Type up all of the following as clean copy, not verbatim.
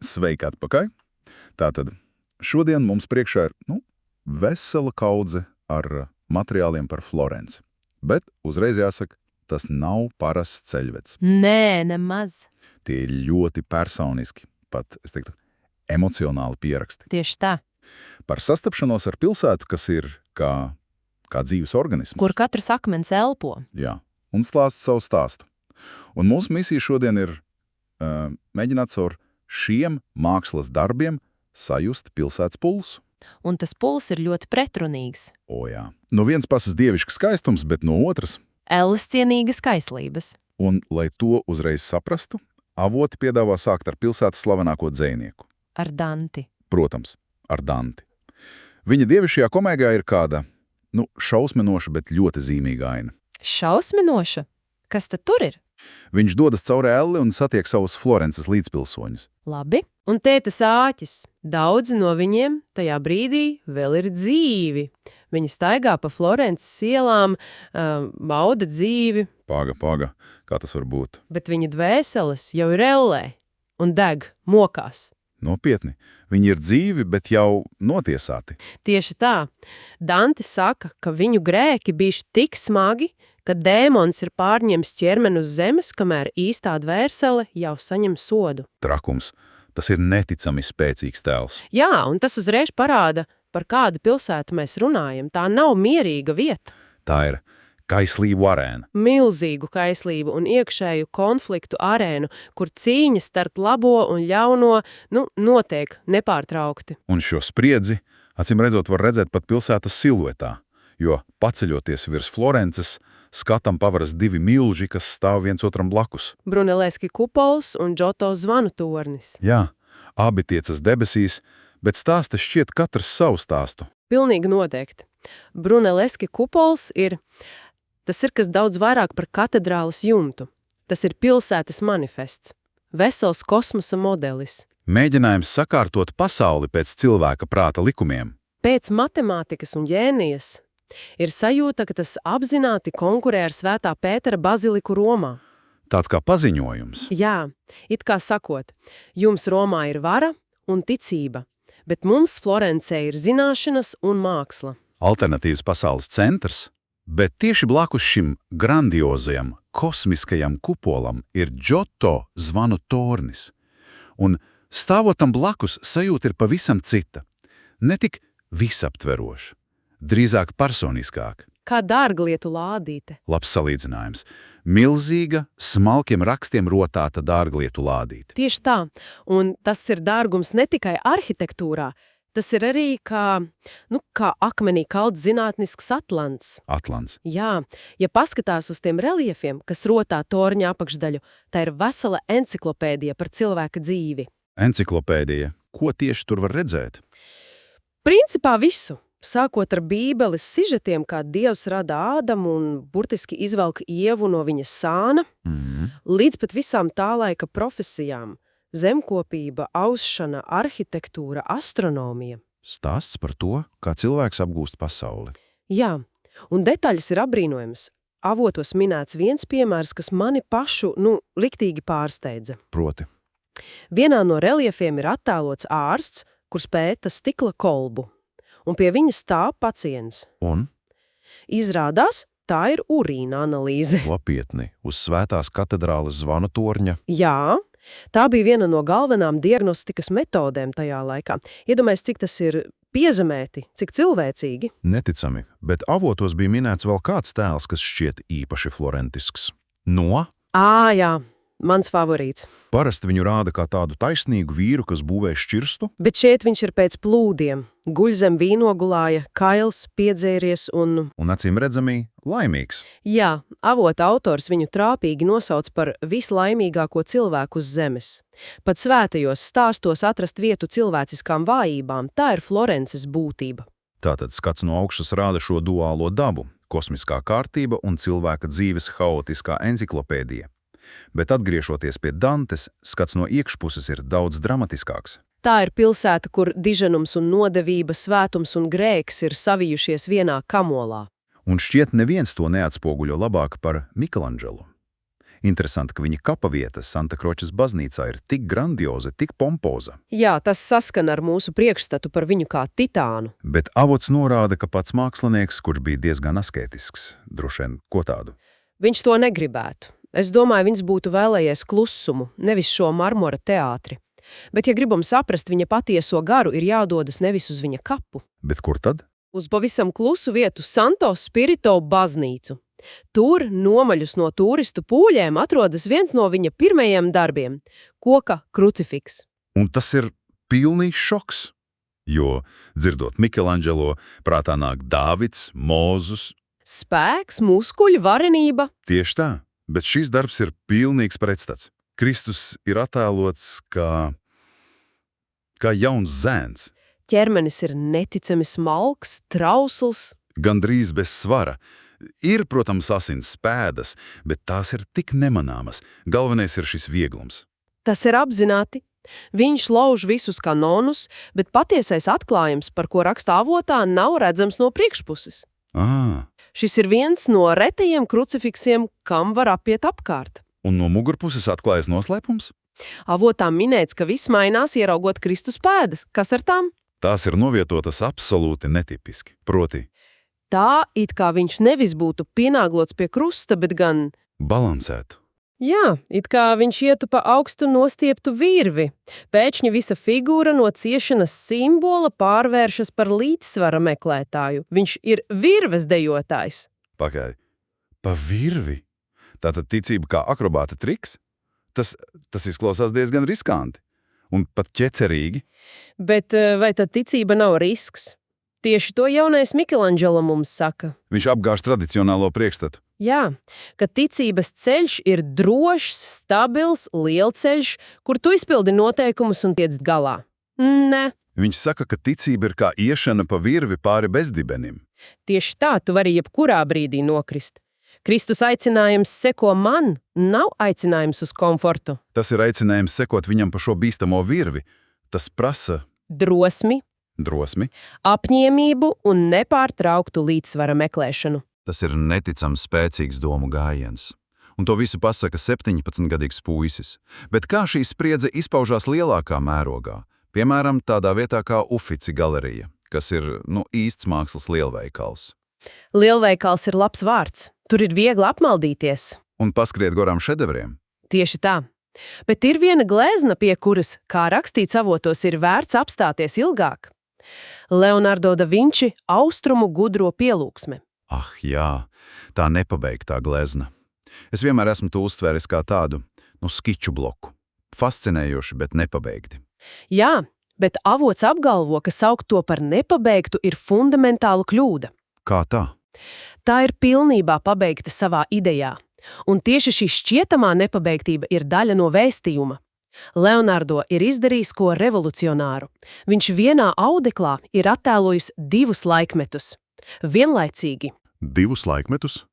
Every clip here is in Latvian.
Sveiki atpakaļ. Tātad šodien mums priekšā ir vesela kaudze ar materiāliem par Florenci. Bet uzreiz jāsaka, tas nav parasts ceļveds. Nē, nemaz. Tie ir ļoti personiski, pat, es teiktu, emocionāli pieraksti. Tieši tā. Par sastapšanos ar pilsētu, kas ir kā dzīves organisms. Kur katrs akmens elpo. Jā, un stāst savu stāstu. Un mūsu misija šodien ir mēģināt caur šiem mākslas darbiem sajust pilsētas pulsu. Un tas puls ir ļoti pretrunīgs. O jā. No vienas puses dievišķs skaistums, bet no otras. Elles cienīgas kaislības. Un, lai to uzreiz saprastu, avoti piedāvā sākt ar pilsētas slavenāko dzejnieku. Ar Danti. Protams, ar Danti. Viņa dievišķajā komēdijā ir kāda, šausminoša, bet ļoti zīmīga aina. Šausminoša? Kas tad tur ir? Viņš dodas cauri elli un satiek savus Florences līdzpilsoņus. Labi. Un tētas āķis. Daudzi no viņiem tajā brīdī vēl ir dzīvi. Viņi staigā pa Florences ielām, bauda dzīvi. Paga, kā tas var būt? Bet viņa dvēseles jau ir ellē un deg, mokās. Nopietni. Viņi ir dzīvi, bet jau notiesāti. Tieši tā. Dante saka, ka viņu grēki bijuši tik smagi, ka dēmons ir pārņems ķermeni uz zemes, kamēr īstā dvēsele jau saņem sodu. Trakums. Tas ir neticami spēcīgs tēls. Jā, un tas uzreiz parāda, par kādu pilsētu mēs runājam. Tā nav mierīga vieta. Tā ir kaislību arēna. Milzīgu kaislību un iekšēju konfliktu arēnu, kur cīņa starp labo un ļauno, notiek nepārtraukti. Un šo spriedzi, acīm redzot, var redzēt pat pilsētas siluetā, jo paceļoties virs Florences, skatam pavaras divi milži, kas stāv viens otram blakus. Brunelleschi kupols un Giotto zvanu tornis. Jā, abi tiecas debesīs, bet stāsta šķiet katrs savu stāstu. Pilnīgi noteikti. Brunelleschi kupols tas ir kas daudz vairāk par katedrāles jumtu. Tas ir pilsētas manifests. Vesels kosmosa modelis. Mēģinājums sakārtot pasauli pēc cilvēka prāta likumiem. Pēc matemātikas un ģēnijas ir sajūta, ka tas apzināti konkurē ar Svētā Pētera baziliku Romā. Tāds kā paziņojums. Jā, it kā sakot, jums Romā ir vara un ticība, bet mums Florencē ir zināšanas un māksla. Alternatīvs pasaules centrs, bet tieši blakus šim grandiozajam, kosmiskajam kupolam ir Giotto zvanu tornis. Un stāvotam blakus sajūta ir pavisam cita. Ne tik visaptveroša, drīzāk personiskāk. Kā dārglietu lādīte. Labs salīdzinājums. Milzīga, smalkiem rakstiem rotāta dārglietu lādīte. Tieši tā. Un tas ir dārgums ne tikai arhitektūrā, tas ir arī kā akmenī kalts zinātnisks atlants. Atlants. Jā, ja paskatās uz tiem reliefiem, kas rotā torņa apakšdaļu, tā ir vesela enciklopēdija par cilvēka dzīvi. Enciklopēdija. Ko tieši tur var redzēt? Principā visu. Sākot ar Bībeles sižetiem, kā Dievs rada Ādamu un burtiski izvelk Ievu no viņa sāna, līdz pat visām tā laika profesijām – zemkopība, aušana, arhitektūra, astronomija. Stāsts par to, kā cilvēks apgūst pasauli. Jā, un detaļas ir apbrīnojamas. Avotos minēts viens piemērs, kas mani pašu, liktīgi pārsteidza. Proti? Vienā no reliefiem ir attēlots ārsts, kurš pēta stikla kolbu. Un pie viņa stāv pacients. Un? Izrādās, tā ir urīna analīze. Lapietni, uz Svētās katedrāles zvanu torņa. Jā, tā bija viena no galvenām diagnostikas metodēm tajā laikā. Iedomājies, cik tas ir piezemēti, cik cilvēcīgi. Neticami, bet avotos bija minēts vēl kāds tēls, kas šķiet īpaši florentisks. No? Jā. Mans favorīts. Parasti viņu rāda kā tādu taisnīgu vīru, kas būvē šķirstu. Bet šeit viņš ir pēc plūdiem. Guļ zem vīnogulāja, kails, piedzēries un acīm redzamī laimīgs. Jā, avota autors viņu trāpīgi nosauc par vislaimīgāko cilvēku uz zemes. Pat svētajos stāstos atrast vietu cilvēciskām vājībām, tā ir Florences būtība. Tātad skats no augšas rāda šo duālo dabu, kosmiskā kārtība un cilvēka dzīves haotiskā enciklopēdija. Bet atgriežoties pie Dantes, skats no iekšpuses ir daudz dramatiskāks. Tā ir pilsēta, kur diženums un nodevība, svētums un grēks ir savijušies vienā kamolā. Un šķiet neviens to neatspoguļo labāk par Mikelandželu. Interesanti, ka viņa kapavieta Santa Kročas baznīcā ir tik grandioza, tik pompoza. Jā, tas saskan ar mūsu priekšstatu par viņu kā titānu. Bet avots norāda, ka pats mākslinieks, kurš bija diezgan asketisks, droši vien ko tādu. Viņš to negribētu. Es domāju, viņš būtu vēlējies klusumu, nevis šo marmora teātri. Bet, ja gribam saprast viņa patieso garu, ir jādodas nevis uz viņa kapu. Bet kur tad? Uz pavisam klusu vietu Santo Spirito baznīcu. Tur, nomaļus no turistu pūļiem, atrodas viens no viņa pirmajiem darbiem – koka krucifiks. Un tas ir pilnīgs šoks, jo, dzirdot Michelangelo, prātā nāk Dāvids, Mūzus. Spēks, muskuļu, varenība. Tieši tā, bet šis darbs ir pilnīgs pretstats. Kristus ir attēlots kā jauns zēns. Ķermenis ir neticami smalks, trausls. Gandrīz bez svara. Ir, protams, asins pēdas, bet tās ir tik nemanāmas. Galvenais ir šis vieglums. Tas ir apzināti. Viņš lauž visus kanonus, bet patiesais atklājums, par ko raksta avotā, nav redzams no priekšpuses. Šis ir viens no retajiem krucifiksiem, kam var apiet apkārt. Un no mugurpuses atklājas noslēpums? Avotā minēts, ka viss mainās, ieraugot Kristus pēdas. Kas ar tām? Tās ir novietotas absolūti netipiski. Proti, Tā, it kā viņš nevis būtu pienāglots pie krusta, bet gan... balansētu. Jā, it kā viņš ietu pa augstu nostieptu virvi. Pēkšņi visa figūra no ciešanas simbola pārvēršas par līdzsvara meklētāju. Viņš ir virves dejotājs. Pagaid, pa virvi? Tātad ticība kā akrobāta triks? Tas izklausās diezgan riskanti. Un pat ķecerīgi. Bet vai tad ticība nav risks? Tieši to jaunais Michelangelo mums saka. Viņš apgāž tradicionālo priekšstatu. Jā, ka ticības ceļš ir drošs, stabils, lielceļš, kur tu izpildi noteikumus un tiec galā. Nē. Viņš saka, ka ticība ir kā iešana pa virvi pāri bezdibenim. Tieši tā, tu vari jebkurā brīdī nokrist. Kristus aicinājums seko man, nav aicinājums uz komfortu. Tas ir aicinājums sekot viņam pa šo bīstamo virvi. Tas prasa Drosmi, apņēmību un nepārtrauktu līdzsvara meklēšanu. Tas ir neticams spēcīgs domu gājiens. Un to visu pasaka 17-gadīgs puisis. Bet kā šī spriedze izpaužās lielākā mērogā? Piemēram, tādā vietā kā Uffizi galerija, kas ir, īsts mākslas lielveikals. Lielveikals ir labs vārds. Tur ir viegli apmaldīties. Un paskriet garām šedevriem. Tieši tā. Bet ir viena glezna, pie kuras, kā rakstīts avotos, ir vērts apstāties ilgāk. Leonardo da Vinci austrumu gudro pielūgsme. Ah, jā, tā nepabeigtā glezna. Es vienmēr esmu to uztvēris kā tādu, skiču bloku. Fascinējoši, bet nepabeigti. Jā, bet avots apgalvo, ka saukt to par nepabeigtu ir fundamentāla kļūda. Kā tā? Tā ir pilnībā pabeigta savā idejā. Un tieši šī šķietamā nepabeigtība ir daļa no vēstījuma. Leonardo ir izdarījis ko revolucionāru. Viņš vienā audeklā ir attēlojis 2 laikmetus. Vienlaicīgi. 2 laikmetus?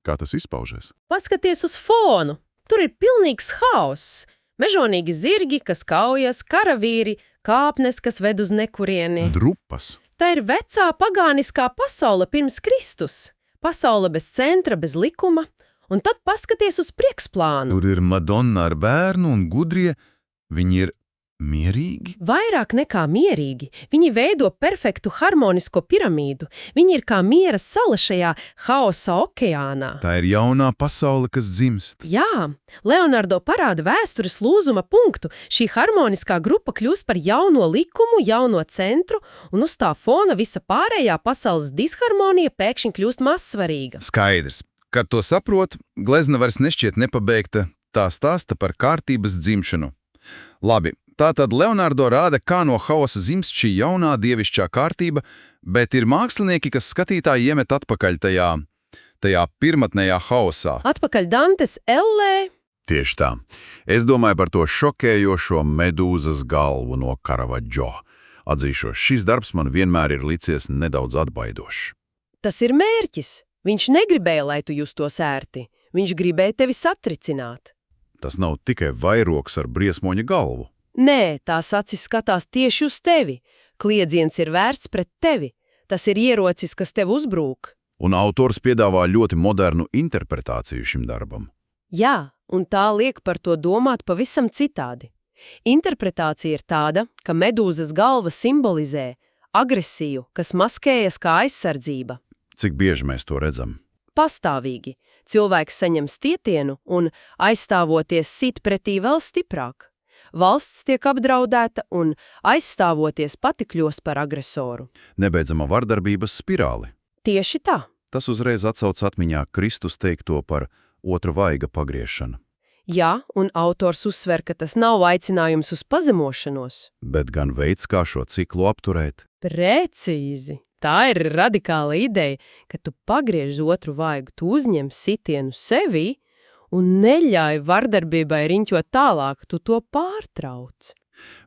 Kā tas izpaužas? Paskaties uz fonu. Tur ir pilnīgs hauss. Mežonīgi zirgi, kas kaujas, karavīri, kāpnes, kas ved uz nekurieni. Drupas. Tā ir vecā pagāniskā pasaule pirms Kristus. Pasaule bez centra, bez likuma. Un tad paskaties uz priekšplānu. Tur ir Madonna ar bērnu un gudrie. Viņi ir mierīgi? Vairāk nekā mierīgi. Viņi veido perfektu harmonisko piramīdu. Viņi ir kā miera sala šajā haosa okeānā. Tā ir jaunā pasaule, kas dzimst. Jā, Leonardo parāda vēstures lūzuma punktu. Šī harmoniskā grupa kļūst par jauno likumu, jauno centru, un uz tā fona visa pārējā pasaules disharmonija pēkšņi kļūst mazsvarīga. Skaidrs. Kad to saprot, glezna vairs nešķiet nepabeigta, tā stāsta par kārtības dzimšanu. Labi, tātad Leonardo rāda, kā no haosa dzimst šī jaunā dievišķā kārtība, bet ir mākslinieki, kas skatītāji iemet atpakaļ tajā pirmatnējā haosā. Atpakaļ Dantes ellē. Tieši tā. Es domāju par to šokējošo medūzas galvu no Caravaggio. Atzīšos, šis darbs man vienmēr ir licies nedaudz atbaidošs. Tas ir mērķis. Viņš negribēja, lai tu justos ērti. Viņš gribēja tevi satricināt. Tas nav tikai vairogs ar briesmoņa galvu. Nē, tās acis skatās tieši uz tevi. Kliedziens ir vērsts pret tevi. Tas ir ierocis, kas tev uzbrūk. Un autors piedāvā ļoti modernu interpretāciju šim darbam. Jā, un tā liek par to domāt pavisam citādi. Interpretācija ir tāda, ka medūzas galva simbolizē agresiju, kas maskējas kā aizsardzība. Cik bieži mēs to redzam? Pastāvīgi. Cilvēks saņem stietienu un, aizstāvoties, sit pretī vēl stiprāk. Valsts tiek apdraudēta un, aizstāvoties, pati kļūst par agresoru. Nebeidzama vardarbības spirāli. Tieši tā. Tas uzreiz atsauc atmiņā Kristus teikto par otra vaiga pagriešanu. Jā, un autors uzsver, ka tas nav aicinājums uz pazemošanos. Bet gan veids, kā šo ciklu apturēt. Precīzi. Tā ir radikāla ideja, ka tu pagriež otru vaigu, tu uzņem sitienu sevī un neļauj vardarbībai riņķot tālāk, tu to pārtrauc.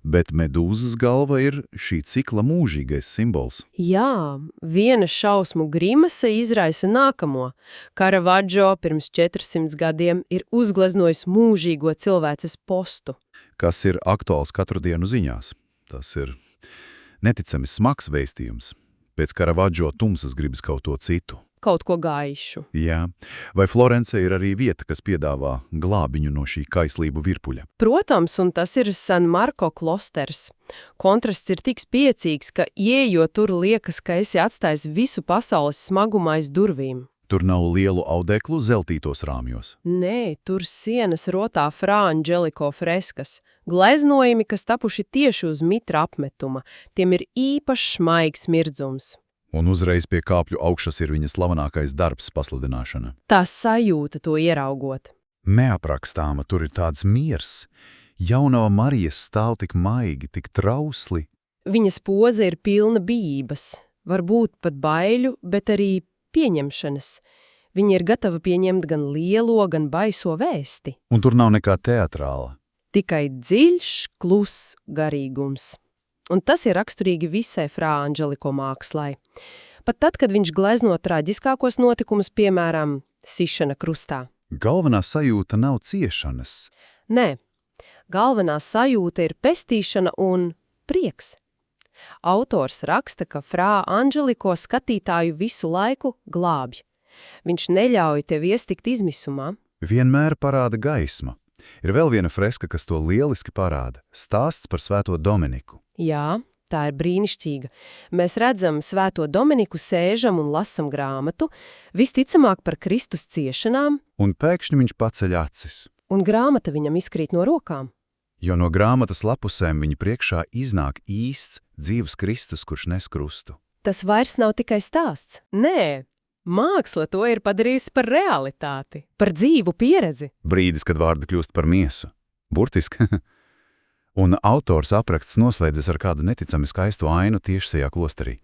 Bet medūzas galva ir šī cikla mūžīgais simbols. Jā, viena šausmu grimase izraisa nākamo. Karavadžo pirms 400 gadiem ir uzgleznojis mūžīgo cilvēces postu. Kas ir aktuāls katru dienu ziņās. Tas ir neticami smags vēstījums. Pēc Karavadžo tumsas gribas kaut to citu. Kaut ko gaišu. Jā, vai Florence ir arī vieta, kas piedāvā glābiņu no šī kaislību virpuļa? Protams, un tas ir San Marko klosters. Kontrasts ir tik spēcīgs, ka ieejot tur liekas, ka esi atstājis visu pasaules smagumu aiz durvīm. Tur nav lielu audeklu zeltītos rāmjos. Nē, tur sienas rotā Fra Angelico freskas. Gleznojumi, kas tapuši tieši uz mitra apmetuma. Tiem ir īpašs maigs mirdzums. Un uzreiz pie kāpļu augšas ir viņa slavenākais darbs pasludināšana. Tā sajūta to ieraugot. Neaprakstāma tur ir tāds miers. Jaunava Marija stāv tik maigi, tik trausli. Viņas poza ir pilna bijības. Varbūt pat baiļu, bet arī pieņemšanas. Viņa ir gatava pieņemt gan lielo, gan baiso vēsti. Un tur nav nekā teatrāla. Tikai dziļš, kluss garīgums. Un tas ir raksturīgi visai Fra Angelico mākslai. Pat tad, kad viņš glezno traģiskākos notikumus, piemēram, sišana krustā. Galvenā sajūta nav ciešanas. Nē, galvenā sajūta ir pestīšana un prieks. Autors raksta, ka Fra Angelico skatītāju visu laiku glābj. Viņš neļauj tev iestikt izmisumā. Vienmēr parāda gaisma. Ir vēl viena freska, kas to lieliski parāda. Stāsts par Svēto Dominiku. Jā, tā ir brīnišķīga. Mēs redzam Svēto Dominiku sēžam un lasam grāmatu, visticamāk par Kristus ciešanām. Un pēkšņi viņš paceļ acis. Un grāmata viņam izkrīt no rokām. Jo no grāmatas lapusēm viņa priekšā iznāk īsts, dzīvs Kristus, kurš nes krustu. Tas vairs nav tikai stāsts. Nē, māksla to ir padarījusi par realitāti, par dzīvu pieredzi. Brīdis, kad vārdi kļūst par miesu. Burtiski. Un autors apraksts noslēdzas ar kādu neticami skaistu ainu tieši šajā klosterī.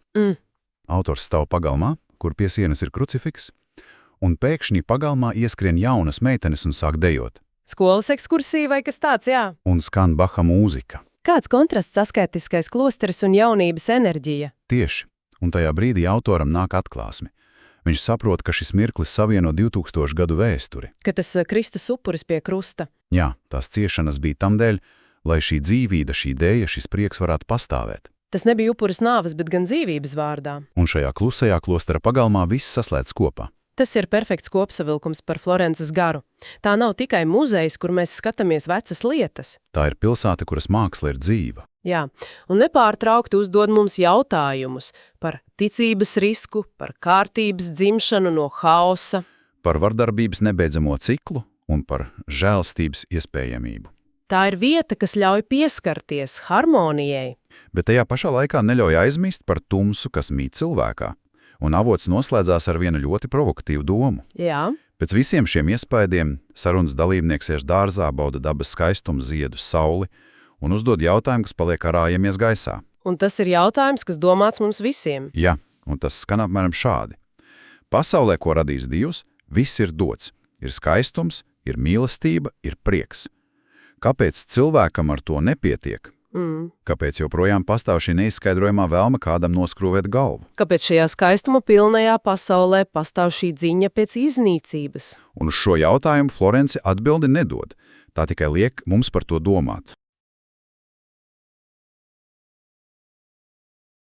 Autors stāv pagalmā, kur pie sienas ir krucifiks, un pēkšņi pagalmā ieskrien jaunas meitenes un sāk dejot. Skolas ekskursija vai kas tāds, jā. Un skan Baha mūzika. Kāds kontrasts asketiskais klosteris un jaunības enerģija. Tieši, un tajā brīdī autoram nāk atklāsme. Viņš saprot, ka šis mirklis savieno 2000 gadu vēsturi. Ka tas Kristus upuris pie krusta. Jā, tās ciešanas bija tamdēļ, lai šī dzīvība, šī dēja, šis prieks varētu pastāvēt. Tas nebija upuris nāves, bet gan dzīvības vārdā. Un šajā klusajā klostera pagalmā viss saslēdz kopā. Tas ir perfekts kopsavilkums par Florences garu. Tā nav tikai muzejs, kur mēs skatāmies vecas lietas. Tā ir pilsēta, kuras māksla ir dzīva. Jā, un nepārtraukti uzdod mums jautājumus par ticības risku, par kārtības dzimšanu no haosa. Par vardarbības nebeidzamo ciklu un par žēlstības iespējamību. Tā ir vieta, kas ļauj pieskarties harmonijai. Bet tajā pašā laikā neļauj aizmist par tumsu, kas mīt cilvēkā. Un avots noslēdzās ar vienu ļoti provokatīvu domu. Jā. Pēc visiem šiem iespaidiem sarunas dalībnieks ieš dārzā, bauda dabas skaistumu, ziedu, sauli un uzdod jautājumu, kas paliek karājamies gaisā. Un tas ir jautājums, kas domāts mums visiem. Jā, un tas skan apmēram šādi. Pasaulē, ko radīs Dievs, viss ir dots. Ir skaistums, ir mīlestība, ir prieks. Kāpēc cilvēkam ar to nepietiek? Kāpēc joprojām pastāv šī neizskaidrojamā vēlme kādam noskrūvēt galvu? Kāpēc šajā skaistuma pilnajā pasaulē pastāv šī dziņa pēc iznīcības? Un uz šo jautājumu Florence atbildi nedod. Tā tikai liek mums par to domāt.